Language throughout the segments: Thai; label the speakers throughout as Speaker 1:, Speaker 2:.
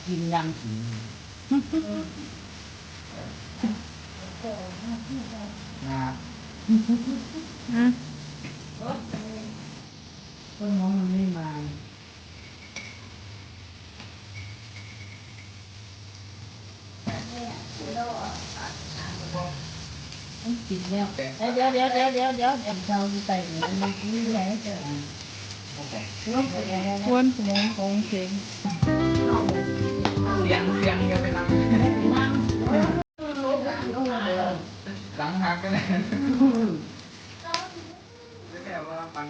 Speaker 1: กินยังนะคนน้องมันไม่มากินแล้วเดี๋ยวเราใส่มันกินแล้วเจอวนหัวของเสียงเสียงยังไปนั่งหลังหักกันเลยแต่ว่ามัน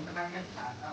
Speaker 1: ก็นั่งกันขาดอ่ะ